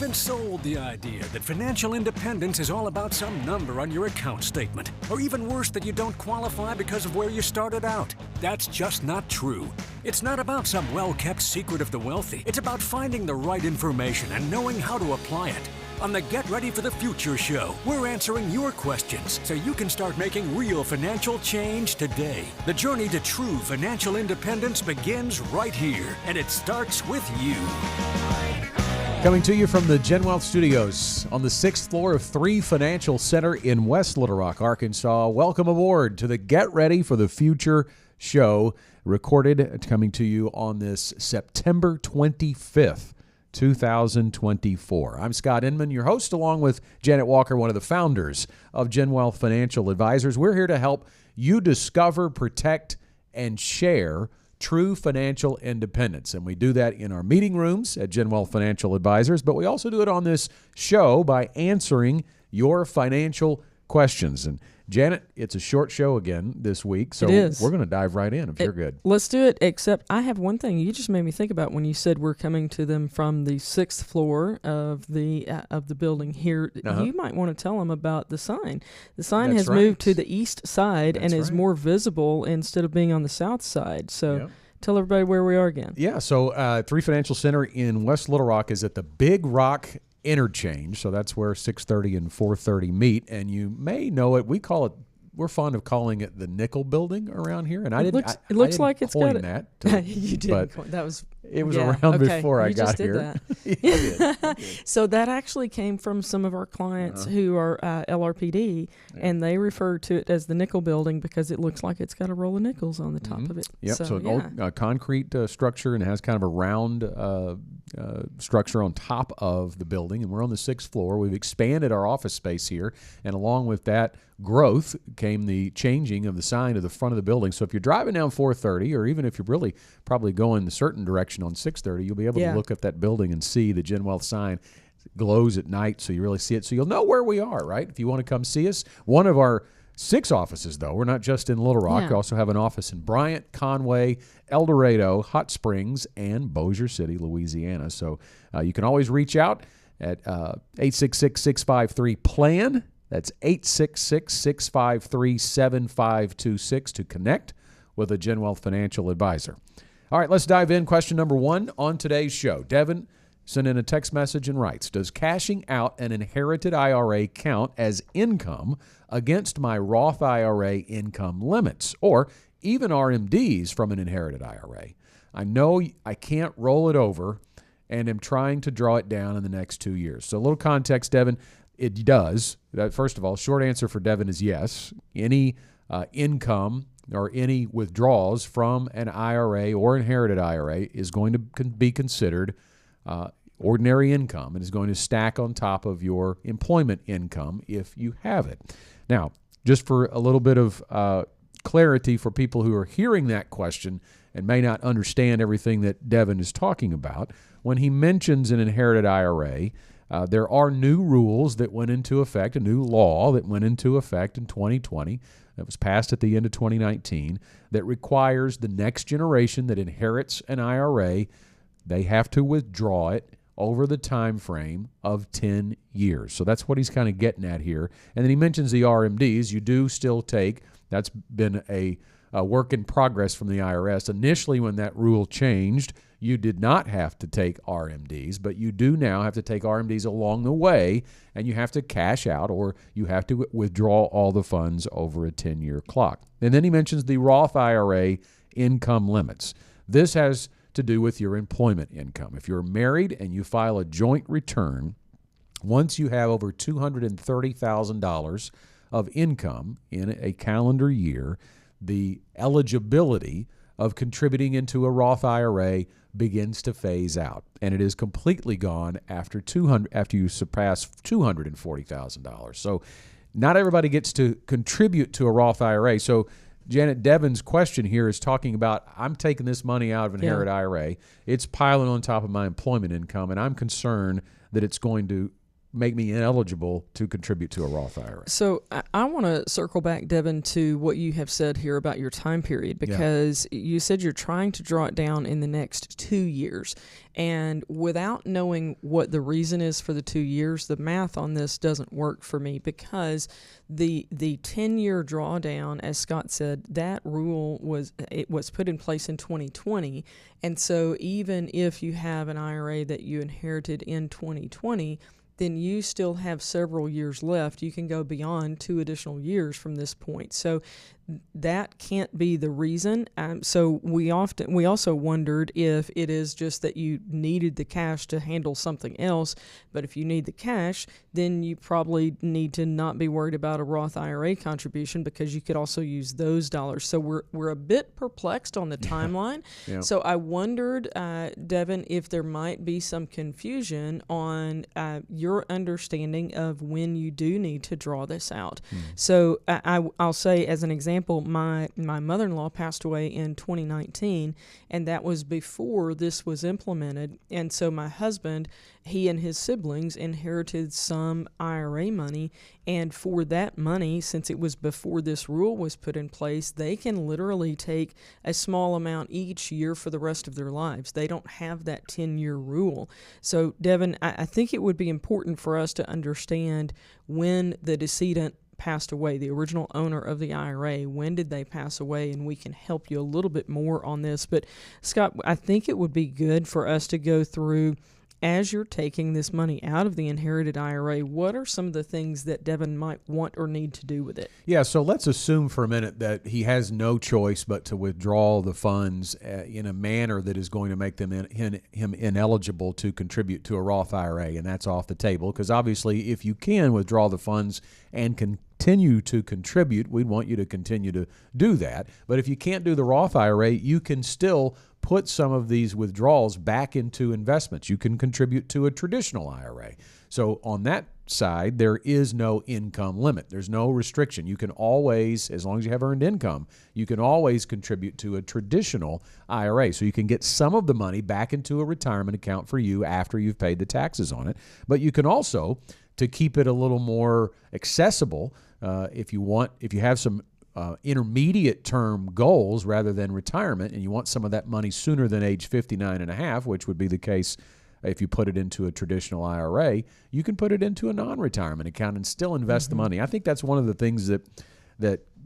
been sold the idea that financial independence is all about some number on your account statement, or even worse, that you don't qualify because of where you started out. That's just not true. It's not about some well-kept secret of the wealthy. It's about finding the right information and knowing how to apply it. On the Get Ready for the Future show, we're answering your questions so you can start making real financial change today. The journey to true financial independence begins right here, and it starts with you. Coming to you from the Gen Wealth Studios on the 6th floor of 3 Financial Center in West Little Rock, Arkansas. Welcome aboard to the Get Ready for the Future show, recorded coming to you on this September 25th. 2024. I'm Scott Inman, your host, along with Janet Walker, one of the founders of Gen Wealth Financial Advisors. We're here to help you discover, protect, and share true financial independence. And we do that in our meeting rooms at Gen Wealth Financial Advisors, but we also do it on this show by answering your financial questions. And Janet, it's a short show again this week, so we're going to dive right in if you're good. Let's do it, except I have one thing you just made me think about when you said we're coming to them from the 6th floor of the building here. You might want to tell them about the sign. The sign has moved to the east side and is more visible instead of being on the south side. So tell everybody where we are again. Yeah, so 3 Financial Center in West Little Rock is at the Big Rock Interchange, so that's where 630 and 430 meet, and you may know it. We're fond of calling it the Nickel Building around here, and it looks like it's got that. You did. That was. It was around before I got here. You did. So that actually came from some of our clients who are LRPD, and they refer to it as the Nickel Building because it looks like it's got a roll of nickels on the top of it. Yep. So an old concrete structure, and it has kind of a round structure on top of the building, and we're on the 6th floor. We've expanded our office space here, and along with that growth came the changing of the sign to the front of the building. So if you're driving down 430, or even if you're really probably going a certain direction on 630, you'll be able to look at that building and see the Gen Wealth sign. It glows at night, so you really see it. So you'll know where we are, right? If you want to come see us. One of our 6 offices, though. We're not just in Little Rock. We also have an office in Bryant, Conway, El Dorado, Hot Springs, and Bossier City, Louisiana. So you can always reach out at 866-653-PLAN. That's 866-653-7526 to connect with a Gen Wealth Financial Advisor. All right, let's dive in. Question number 1 on today's show. Devin sent in a text message and writes, does cashing out an inherited IRA count as income against my Roth IRA income limits, or even RMDs from an inherited IRA? I know I can't roll it over and am trying to draw it down in the next 2 years. So a little context, Devin. It does. First of all, short answer for Devin is yes. Any income or any withdrawals from an IRA or inherited IRA is going to be considered ordinary income and is going to stack on top of your employment income if you have it. Now, just for a little bit of clarity for people who are hearing that question and may not understand everything that Devin is talking about, when he mentions an inherited IRA, there are new rules that went into effect, a new law that went into effect in 2020 that was passed at the end of 2019 that requires the next generation that inherits an IRA, they have to withdraw it over the time frame of 10 years. So that's what he's kind of getting at here. And then he mentions the RMDs. You do still take, that's been a work in progress from the IRS. Initially, when that rule changed, you did not have to take RMDs, but you do now have to take RMDs along the way, and you have to cash out or you have to withdraw all the funds over a 10-year clock. And then he mentions the Roth IRA income limits. This has to do with your employment income. If you're married and you file a joint return, once you have over $230,000 of income in a calendar year, the eligibility of contributing into a Roth IRA begins to phase out, and it is completely gone after you surpass $240,000. So not everybody gets to contribute to a Roth IRA. So Janet, Devin's question here is talking about, I'm taking this money out of an inherited IRA. It's piling on top of my employment income, and I'm concerned that it's going to make me ineligible to contribute to a Roth IRA. So I want to circle back, Devin, to what you have said here about your time period, because you said you're trying to draw it down in the next 2 years. And without knowing what the reason is for the 2 years, the math on this doesn't work for me, because the 10-year drawdown, as Scott said, that rule was put in place in 2020. And so even if you have an IRA that you inherited in 2020, then you still have several years left. You can go beyond 2 additional years from this point. So that can't be the reason. So we also wondered if it is just that you needed the cash to handle something else. But if you need the cash, then you probably need to not be worried about a Roth IRA contribution, because you could also use those dollars. So we're a bit perplexed on the timeline. Yeah. So I wondered, Devin, if there might be some confusion on your understanding of when you do need to draw this out. So I'll say, as an example, my mother-in-law passed away in 2019, and that was before this was implemented. And so my husband, he and his siblings inherited some IRA money, and for that money, since it was before this rule was put in place, they can literally take a small amount each year for the rest of their lives. They don't have that 10-year rule. So, Devin, I think it would be important for us to understand when the decedent passed away, the original owner of the IRA. When did they pass away? And we can help you a little bit more on this. But Scott, I think it would be good for us to go through, as you're taking this money out of the inherited IRA, what are some of the things that Devin might want or need to do with it? Yeah, so let's assume for a minute that he has no choice but to withdraw the funds in a manner that is going to make them him ineligible to contribute to a Roth IRA, and that's off the table, because obviously if you can withdraw the funds and continue to contribute, we'd want you to continue to do that. But if you can't do the Roth IRA, you can still put some of these withdrawals back into investments. You can contribute to a traditional IRA. So on that side, there is no income limit. There's no restriction. You can always, as long as you have earned income, you can always contribute to a traditional IRA. So you can get some of the money back into a retirement account for you after you've paid the taxes on it. But you can also, to keep it a little more accessible, if you have some intermediate term goals rather than retirement, and you want some of that money sooner than age 59 and a half, which would be the case if you put it into a traditional IRA, you can put it into a non-retirement account and still invest the money. I think that's one of the things that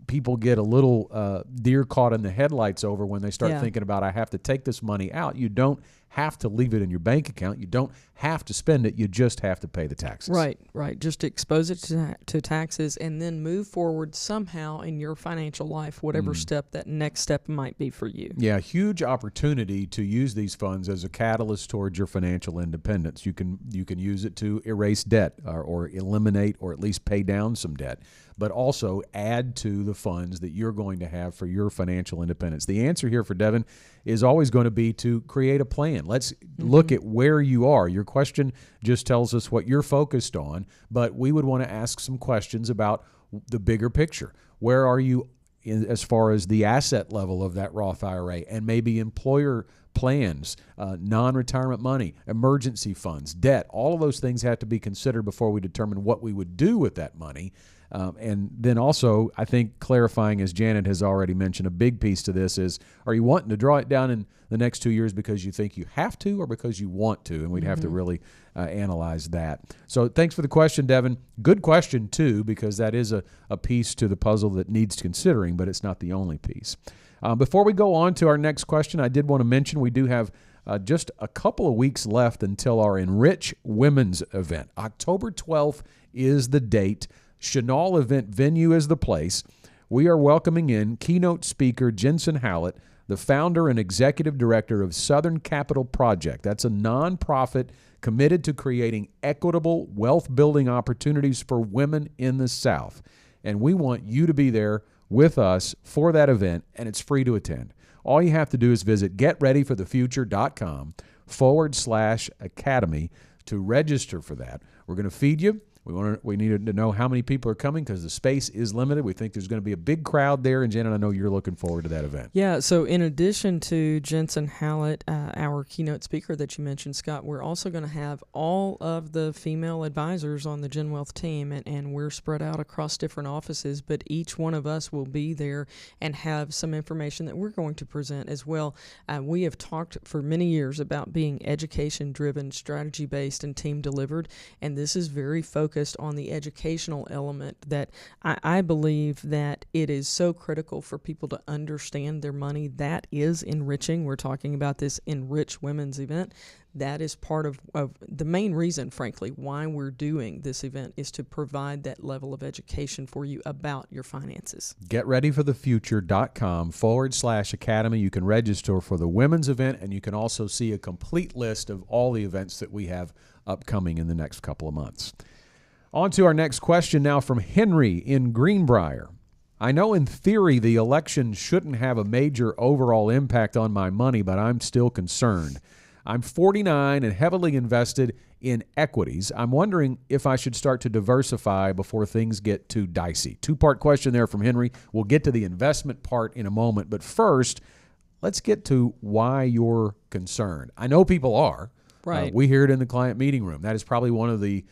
people get a little deer caught in the headlights over when they start thinking about, I have to take this money out. You don't have to leave it in your bank account. You don't have to spend it. You just have to pay the taxes. Right. Just expose it to taxes and then move forward somehow in your financial life, whatever step that next step might be for you. Yeah, huge opportunity to use these funds as a catalyst towards your financial independence. You can use it to erase debt or eliminate or at least pay down some debt, but also add to the funds that you're going to have for your financial independence. The answer here for Devin is always going to be to create a plan. Let's look at where you are. Your question just tells us what you're focused on, but we would want to ask some questions about the bigger picture. Where are you as far as the asset level of that Roth IRA, and maybe employer plans, non-retirement money, emergency funds, debt? All of those things have to be considered before we determine what we would do with that money. And then also, I think clarifying, as Janet has already mentioned, a big piece to this is, are you wanting to draw it down in the next 2 years because you think you have to or because you want to? And we'd have to really analyze that. So thanks for the question, Devin. Good question, too, because that is a piece to the puzzle that needs considering, but it's not the only piece. Before we go on to our next question, I did want to mention we do have just a couple of weeks left until our Enrich Women's event. October 12th is the date. Chenal event venue is the place. We are welcoming in keynote speaker Jensen Hallett, the founder and executive director of Southern Capital Project. That's a nonprofit committed to creating equitable wealth-building opportunities for women in the South. And we want you to be there with us for that event, and it's free to attend. All you have to do is visit getreadyforthefuture.com/academy to register for that. We're going to feed you. We needed to know how many people are coming because the space is limited. We think there's going to be a big crowd there. And Janet, I know you're looking forward to that event. Yeah, so in addition to Jensen Hallett, our keynote speaker that you mentioned, Scott, we're also going to have all of the female advisors on the Gen Wealth team, and we're spread out across different offices, but each one of us will be there and have some information that we're going to present as well. We have talked for many years about being education-driven, strategy-based, and team-delivered, and this is very focused on the educational element that I believe that it is so critical for people to understand their money. That is enriching. We're talking about this Enrich Women's event. That is part of the main reason, frankly, why we're doing this event is to provide that level of education for you about your finances. GetReadyForTheFuture.com/academy. You can register for the women's event, and you can also see a complete list of all the events that we have upcoming in the next couple of months. On to our next question now from Henry in Greenbrier. I know in theory the election shouldn't have a major overall impact on my money, but I'm still concerned. I'm 49 and heavily invested in equities. I'm wondering if I should start to diversify before things get too dicey. Two-part question there from Henry. We'll get to the investment part in a moment, but first, let's get to why you're concerned. I know people are. Right. We hear it in the client meeting room. That is probably one of the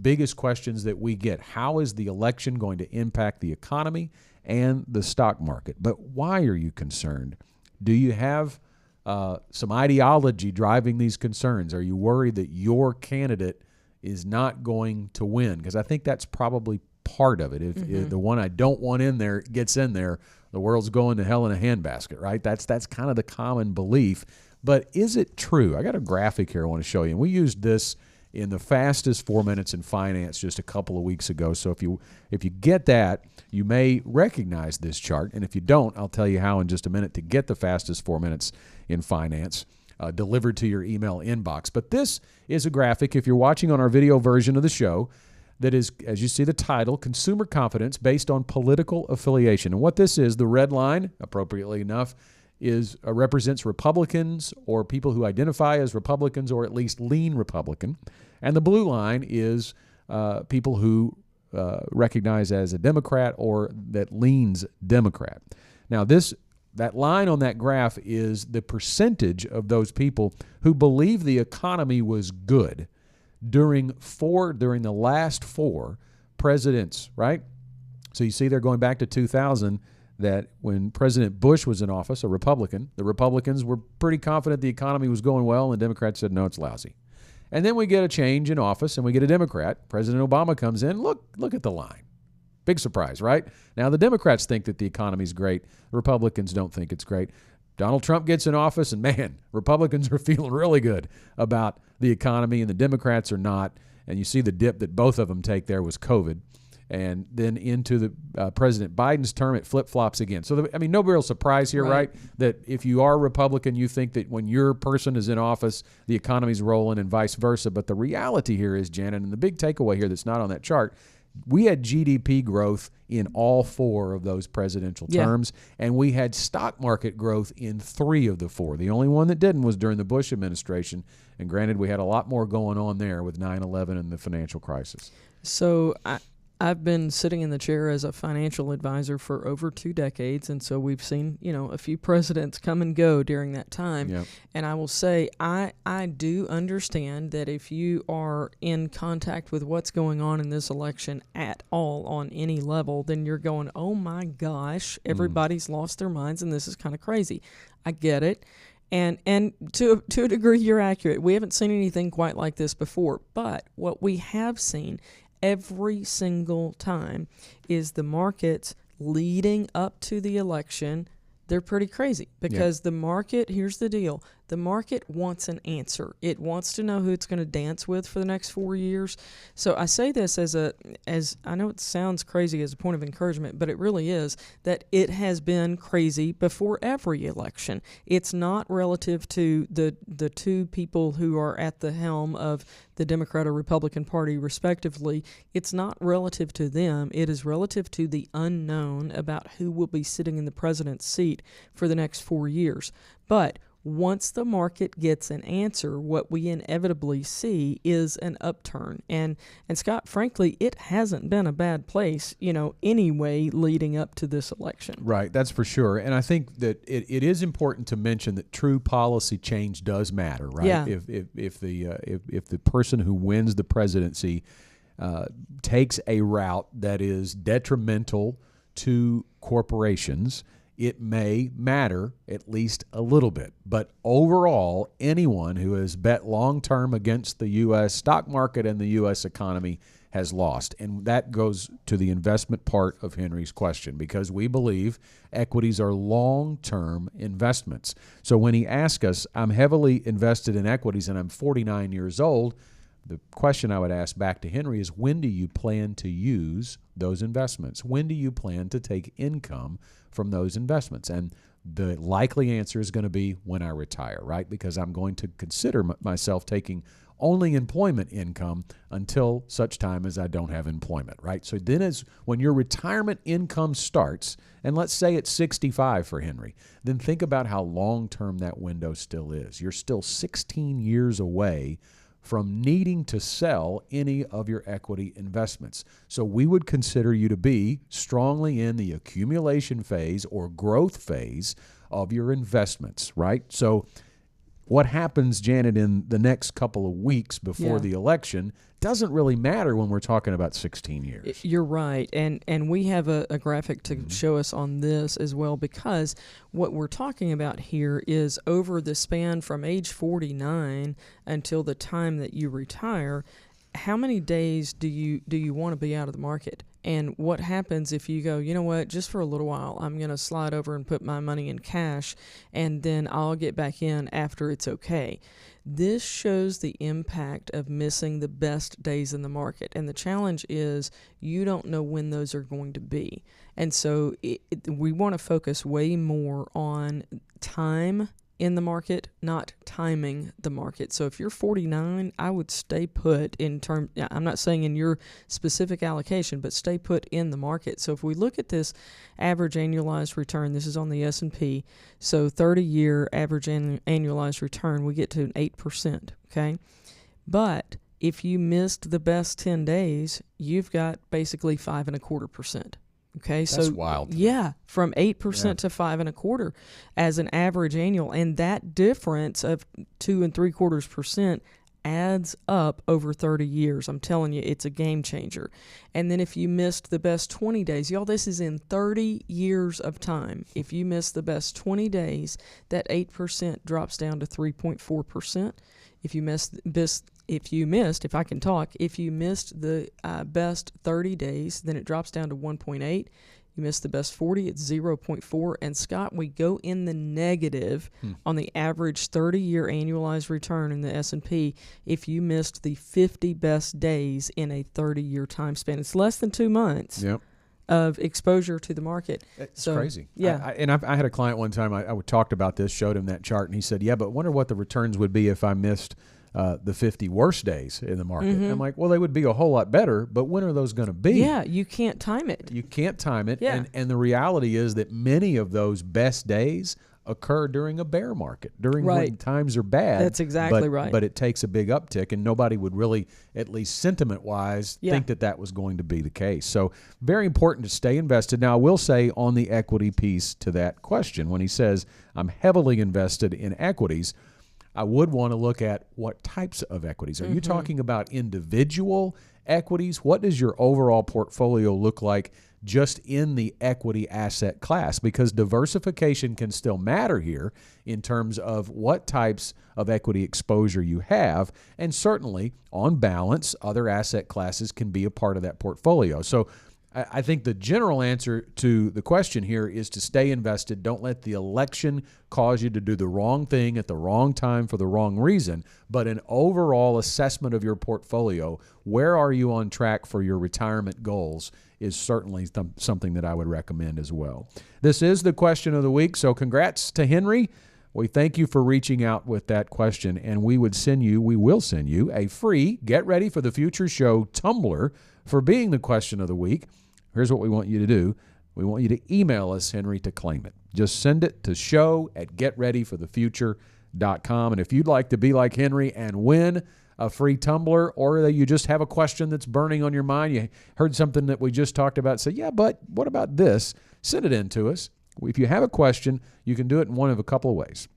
biggest questions that we get. How is the election going to impact the economy and the stock market? But why are you concerned? Do you have some ideology driving these concerns? Are you worried that your candidate is not going to win? Because I think that's probably part of it. If the one I don't want in there gets in there, the world's going to hell in a handbasket, right? That's kind of the common belief. But is it true? I got a graphic here I want to show you. And we used this in the fastest 4 minutes in finance just a couple of weeks ago. So if you get that, you may recognize this chart. And if you don't, I'll tell you how in just a minute to get the fastest 4 minutes in finance delivered to your email inbox. But this is a graphic, if you're watching on our video version of the show, that is, as you see the title, Consumer Confidence Based on Political Affiliation. And what this is, the red line, appropriately enough, is represents Republicans or people who identify as Republicans or at least lean Republican. And the blue line is people who recognize as a Democrat or that leans Democrat. Now, that line on that graph is the percentage of those people who believe the economy was good during the last four presidents, right? So you see they're going back to 2000, that when President Bush was in office, a Republican, the Republicans were pretty confident the economy was going well, and the Democrats said, no, it's lousy. And then we get a change in office, and we get a Democrat. President Obama comes in. Look at the line. Big surprise, right? Now, the Democrats think that the economy's great. The Republicans don't think it's great. Donald Trump gets in office, and man, Republicans are feeling really good about the economy, and the Democrats are not. And you see the dip that both of them take there was COVID. And then into the President Biden's term, it flip-flops again. So, no real surprise here, right? That if you are Republican, you think that when your person is in office, the economy's rolling and vice versa. But the reality here is, Janet, and the big takeaway here that's not on that chart, we had GDP growth in all four of those presidential terms, and we had stock market growth in three of the four. The only one that didn't was during the Bush administration. And granted, we had a lot more going on there with 9/11 and the financial crisis. So I've been sitting in the chair as a financial advisor for over 2 decades, and so we've seen, a few presidents come and go during that time. Yep. And I will say I do understand that if you are in contact with what's going on in this election at all on any level, then you're going, oh my gosh, everybody's lost their minds and this is kind of crazy. I get it. And to a degree, you're accurate. We haven't seen anything quite like this before. But what we have seen every single time is the markets leading up to the election, they're pretty crazy because the market, here's the deal, the market wants an answer. It wants to know who it's going to dance with for the next 4 years. So I say this as I know it sounds crazy as a point of encouragement, but it really is, that it has been crazy before every election. It's not relative to the two people who are at the helm of the Democrat or Republican Party respectively. It's not relative to them. It is relative to the unknown about who will be sitting in the president's seat for the next 4 years. But once the market gets an answer, what we inevitably see is an upturn. And Scott, frankly, it hasn't been a bad place, anyway, leading up to this election. Right, that's for sure. And I think that it is important to mention that true policy change does matter, right? Yeah. If the person who wins the presidency takes a route that is detrimental to corporations, it may matter at least a little bit. But overall, anyone who has bet long-term against the U.S. stock market and the U.S. economy has lost. And that goes to the investment part of Henry's question, because we believe equities are long-term investments. So when he asks us, I'm heavily invested in equities and I'm 49 years old, the question I would ask back to Henry is, when do you plan to use those investments? When do you plan to take income from those investments? And the likely answer is going to be when I retire, right? Because I'm going to consider myself taking only employment income until such time as I don't have employment, right? So then when your retirement income starts, and let's say it's 65 for Henry, then think about how long-term that window still is. You're still 16 years away from needing to sell any of your equity investments. So we would consider you to be strongly in the accumulation phase or growth phase of your investments, right? So what happens, Janet, in the next couple of weeks before the election doesn't really matter when we're talking about 16 years. You're right. And we have a graphic to show us on this as well, because what we're talking about here is over the span from age 49 until the time that you retire, how many days do you want to be out of the market? And what happens if you go, you know what, just for a little while, I'm going to slide over and put my money in cash, and then I'll get back in after it's okay. This shows the impact of missing the best days in the market. And the challenge is you don't know when those are going to be. And so we want to focus way more on time in the market, not timing the market. So if you're 49, I would stay put I'm not saying in your specific allocation, but stay put in the market. So if we look at this average annualized return, this is on the S&P, so 30-year average annualized return, we get to an 8%, okay? But if you missed the best 10 days, you've got basically 5.25%. Okay, that's wild. Yeah, from 8% to 5.25% as an average annual, and that difference of 2.75% adds up over 30 years. I'm telling you, it's a game changer. And then if you missed the best 20 days, y'all, this is in 30 years of time. If you miss the best 20 days, that 8% drops down to 3.4%. If you missed the best 30 days, then it drops down to 1.8. You missed the best 40, it's 0.4. And Scott, we go in the negative on the average 30-year annualized return in the S&P if you missed the 50 best days in a 30-year time span. It's less than 2 months. Yep. Of exposure to the market. It's crazy. Yeah. I had a client one time, I talked about this, showed him that chart, and he said, yeah, but wonder what the returns would be if I missed the 50 worst days in the market. I'm like, well, they would be a whole lot better, but when are those going to be? Yeah, you can't time it. You can't time it. Yeah. And the reality is that many of those best days occur during a bear market, during when times are bad. That's exactly right. But it takes a big uptick, and nobody would really, at least sentiment-wise, think that was going to be the case. So very important to stay invested. Now, I will say on the equity piece to that question, when he says, I'm heavily invested in equities, I would want to look at what types of equities. Are you talking about individual equities? What does your overall portfolio look like just in the equity asset class? Because diversification can still matter here in terms of what types of equity exposure you have. And certainly, on balance, other asset classes can be a part of that portfolio. So I think the general answer to the question here is to stay invested. Don't let the election cause you to do the wrong thing at the wrong time for the wrong reason. But an overall assessment of your portfolio, where are you on track for your retirement goals, is certainly something that I would recommend as well. This is the question of the week, so congrats to Henry. We thank you for reaching out with that question, and we will send you a free Get Ready for the Future Show tumbler for being the question of the week. Here's what we want you to do. We want you to email us, Henry, to claim it. Just send it to show@getreadyforthefuture.com. And if you'd like to be like Henry and win a free tumbler, or that you just have a question that's burning on your mind, you heard something that we just talked about, say, yeah, but what about this? Send it in to us. If you have a question, you can do it in one of a couple of ways.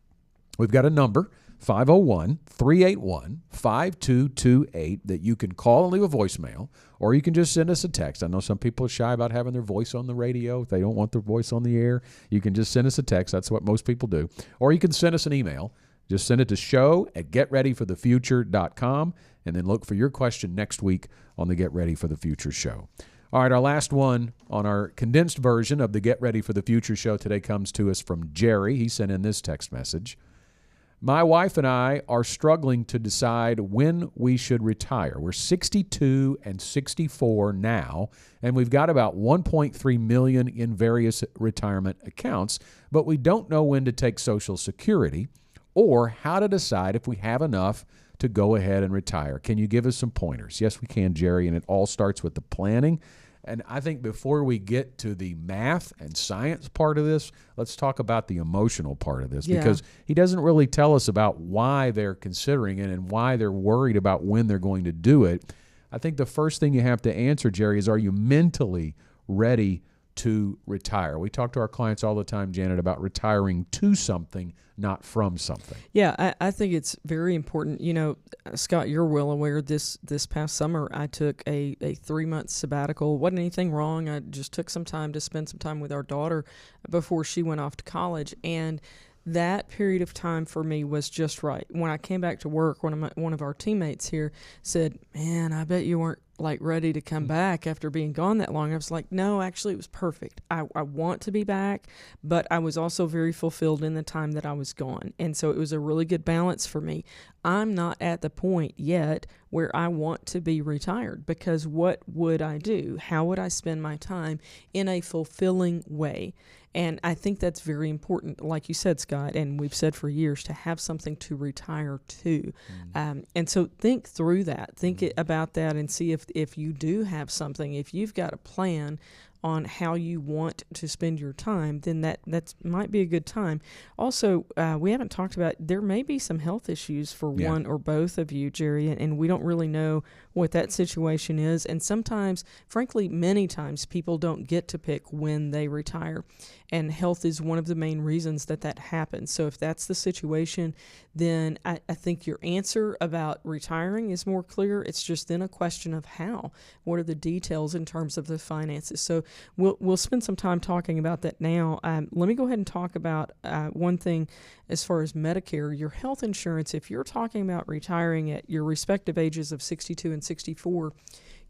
We've got a number, 501-381-5228, that you can call and leave a voicemail, or you can just send us a text. I know some people are shy about having their voice on the radio. If they don't want their voice on the air, you can just send us a text. That's what most people do. Or you can send us an email. Just send it to show@getreadyforthefuture.com, and then look for your question next week on the Get Ready for the Future show. All right, our last one on our condensed version of the Get Ready for the Future show today comes to us from Jerry. He sent in this text message. My wife and I are struggling to decide when we should retire. We're 62 and 64 now, and we've got about $1.3 million in various retirement accounts, but we don't know when to take Social Security or how to decide if we have enough to go ahead and retire. Can you give us some pointers? Yes, we can, Jerry, and it all starts with the planning. And I think before we get to the math and science part of this, let's talk about the emotional part of this, because he doesn't really tell us about why they're considering it and why they're worried about when they're going to do it. I think the first thing you have to answer, Jerry, is, are you mentally ready to retire? We talk to our clients all the time, Janet, about retiring to something, not from something. Yeah, I think it's very important. You know, Scott, you're well aware this past summer I took a 3-month sabbatical. Wasn't anything wrong. I just took some time to spend some time with our daughter before she went off to college. And that period of time for me was just right. When I came back to work, one of our teammates here said, "Man, I bet you weren't like ready to come back after being gone that long." I was like, no, actually it was perfect. I want to be back, but I was also very fulfilled in the time that I was gone. And so it was a really good balance for me. I'm not at the point yet where I want to be retired, because what would I do? How would I spend my time in a fulfilling way? And I think that's very important, like you said, Scott, and we've said for years, to have something to retire to. And so think through that. Think about that and see if you do have something, if you've got a plan on how you want to spend your time, then that might be a good time. Also, we haven't talked about, there may be some health issues for one or both of you, Jerry, and we don't really know what that situation is. And sometimes, frankly, many times, people don't get to pick when they retire. And health is one of the main reasons that happens. So if that's the situation, then I think your answer about retiring is more clear. It's just then a question of how. What are the details in terms of the finances? So we'll spend some time talking about that now. Let me go ahead and talk about one thing as far as Medicare. Your health insurance, if you're talking about retiring at your respective ages of 62 and 64,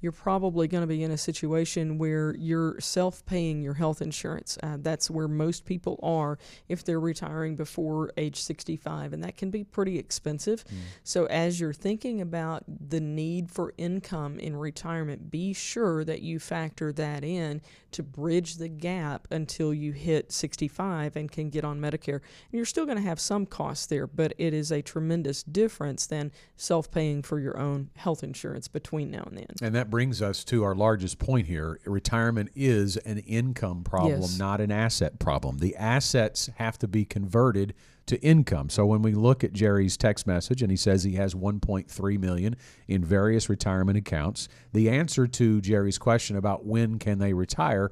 you're probably going to be in a situation where you're self-paying your health insurance. That's where most people are if they're retiring before age 65, and that can be pretty expensive. So as you're thinking about the need for income in retirement, be sure that you factor that in to bridge the gap until you hit 65 and can get on Medicare. And you're still going to have some costs there, but it is a tremendous difference than self-paying for your own health insurance between now and then. And that brings us to our largest point here. Retirement is an income problem, not an asset problem. The assets have to be converted to income. So when we look at Jerry's text message and he says he has $1.3 million in various retirement accounts, the answer to Jerry's question about when can they retire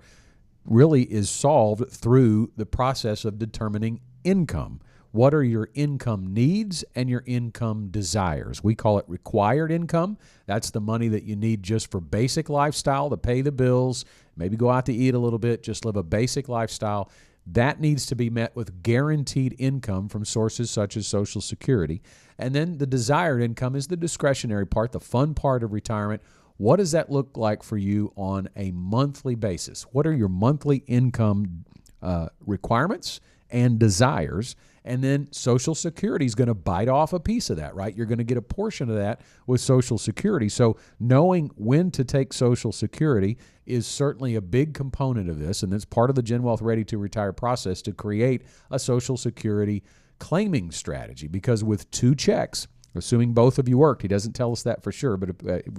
really is solved through the process of determining income. What are your income needs and your income desires? We call it required income. That's the money that you need just for basic lifestyle, to pay the bills, maybe go out to eat a little bit, just live a basic lifestyle. That needs to be met with guaranteed income from sources such as Social Security. And then the desired income is the discretionary part, the fun part of retirement. What does that look like for you on a monthly basis? What are your monthly income requirements and desires? And then Social Security is going to bite off a piece of that, right? You're going to get a portion of that with Social Security. So knowing when to take Social Security is certainly a big component of this, and it's part of the Gen Wealth Ready to Retire process to create a Social Security claiming strategy. Because with 2 checks, assuming both of you worked, he doesn't tell us that for sure, but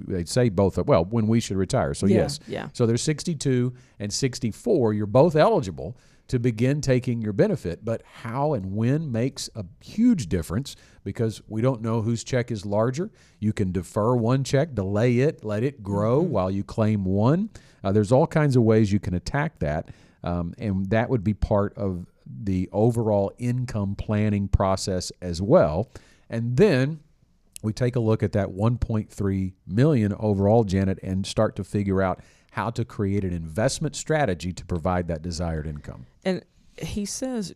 they'd say both, when we should retire. So yes. Yeah. So there's 62 and 64. You're both eligible to begin taking your benefit. But how and when makes a huge difference, because we don't know whose check is larger. You can defer one check, delay it, let it grow while you claim one. There's all kinds of ways you can attack that, and that would be part of the overall income planning process as well. And then we take a look at that $1.3 million overall, Janet, and start to figure out how to create an investment strategy to provide that desired income. And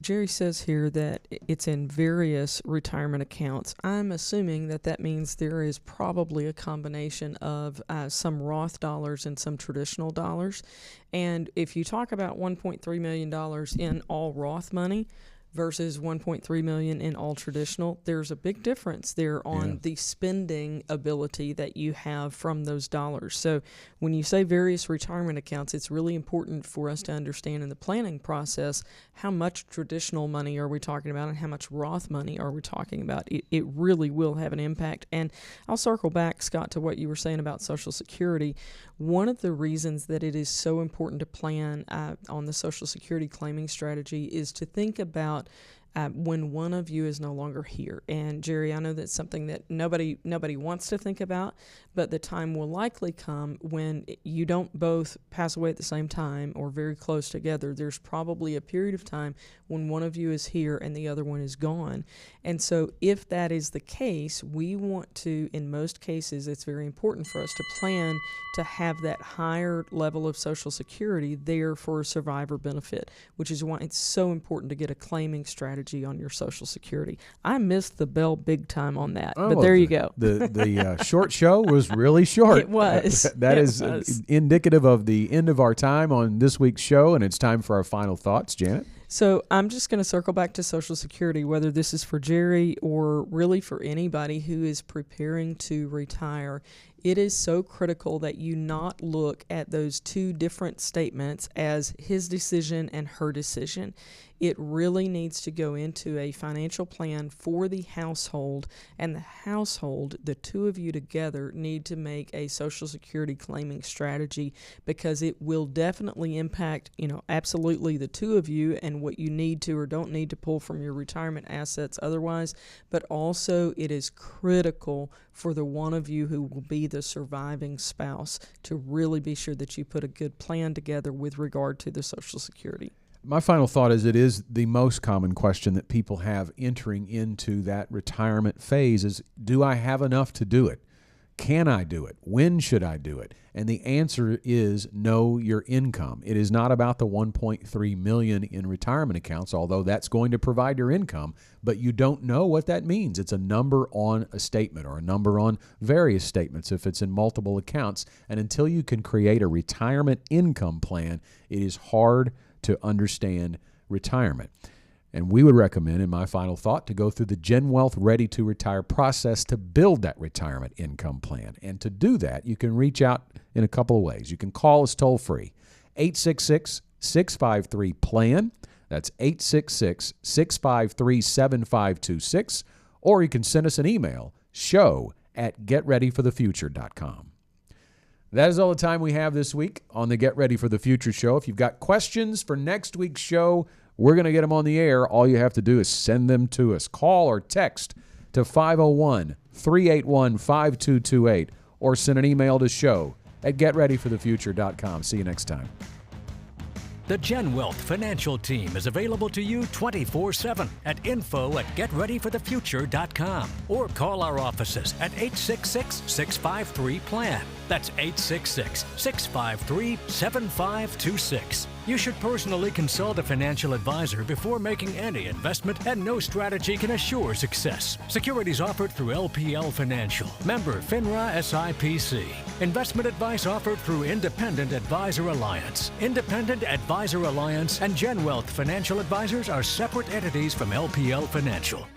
Jerry says here that it's in various retirement accounts. I'm assuming that means there is probably a combination of some Roth dollars and some traditional dollars. And if you talk about $1.3 million in all Roth money versus $1.3 million in all traditional, there's a big difference there on the spending ability that you have from those dollars. So when you say various retirement accounts, it's really important for us to understand in the planning process how much traditional money are we talking about and how much Roth money are we talking about. It really will have an impact. And I'll circle back, Scott, to what you were saying about Social Security. One of the reasons that it is so important to plan on the Social Security claiming strategy is to think about when one of you is no longer here. And Jerry, I know that's something that nobody wants to think about, but the time will likely come when you don't both pass away at the same time or very close together. There's probably a period of time when one of you is here and the other one is gone. And so if that is the case, we want to, in most cases, it's very important for us to plan to have that higher level of Social Security there for a survivor benefit, which is why it's so important to get a claiming strategy on your Social Security. I missed the bell big time on that, but there you go. The short show was really short. It was. That is indicative of the end of our time on this week's show, and it's time for our final thoughts. Janet? So I'm just going to circle back to Social Security, whether this is for Jerry or really for anybody who is preparing to retire. It is so critical that you not look at those two different statements as his decision and her decision. It really needs to go into a financial plan for the household, and the household, the two of you together, need to make a Social Security claiming strategy, because it will definitely impact, absolutely the two of you and what you need to or don't need to pull from your retirement assets otherwise, but also it is critical for the one of you who will be the surviving spouse to really be sure that you put a good plan together with regard to the Social Security. My final thought is it is the most common question that people have entering into that retirement phase is, do I have enough to do it? Can I do it? When should I do it? And the answer is know your income. It is not about the $1.3 million in retirement accounts, although that's going to provide your income, but you don't know what that means. It's a number on a statement or a number on various statements if it's in multiple accounts. And until you can create a retirement income plan, it is hard to understand retirement. And we would recommend, in my final thought, to go through the Gen Wealth Ready to Retire process to build that retirement income plan. And to do that, you can reach out in a couple of ways. You can call us toll-free, 866-653-PLAN. That's 866-653-7526. Or you can send us an email, show@getreadyforthefuture.com. That is all the time we have this week on the Get Ready for the Future show. If you've got questions for next week's show, we're going to get them on the air. All you have to do is send them to us. Call or text to 501-381-5228 or send an email to show@getreadyforthefuture.com. See you next time. The Gen Wealth Financial Team is available to you 24/7 at info@getreadyforthefuture.com or call our offices at 866-653-PLAN. That's 866-653-7526. You should personally consult a financial advisor before making any investment, and no strategy can assure success. Securities offered through LPL Financial. Member FINRA SIPC. Investment advice offered through Independent Advisor Alliance. Independent Advisor Alliance and Gen Wealth Financial Advisors are separate entities from LPL Financial.